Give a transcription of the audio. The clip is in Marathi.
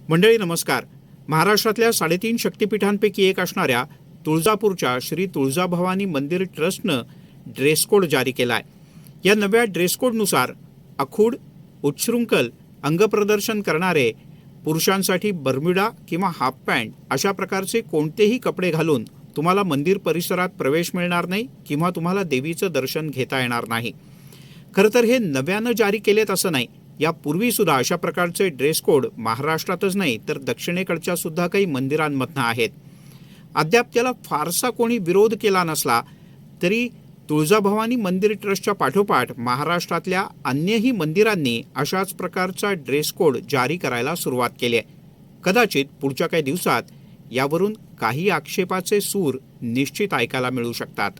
मंडळी नमस्कार. महाराष्ट्रातल्या 3.5 शक्तिपीठांपैकी एक असणाऱ्या तुळजापूरच्या श्री तुळजाभवानी मंदिर ट्रस्टनं ड्रेस कोड जारी केला आहे. या नव्या ड्रेस कोडनुसार आखूड, उच्छृंखल अंगप्रदर्शन करणारे पुरुषांसाठी बर्म्युडा किंवा हाफ पॅन्ट अशा प्रकारचे कोणतेही कपडे घालून तुम्हाला मंदिर परिसरात प्रवेश मिळणार नाही किंवा तुम्हाला देवीचं दर्शन घेता येणार नाही. खरं तर हे नव्यानं जारी केलेत असं नाही. यापूर्वीसुद्धा अशा प्रकारचे ड्रेस कोड महाराष्ट्रातच नाही तर दक्षिणेकडच्या सुद्धा काही मंदिरांमधनं आहेत. अद्याप त्याला फारसा कोणी विरोध केला नसला तरी तुळजाभवानी मंदिर ट्रस्टच्या पाठोपाठ महाराष्ट्रातल्या अन्यही मंदिरांनी अशाच प्रकारचा ड्रेस कोड जारी करायला सुरुवात केली आहे. कदाचित पुढच्या काही दिवसात यावरून काही आक्षेपाचे सूर निश्चित ऐकायला मिळू शकतात.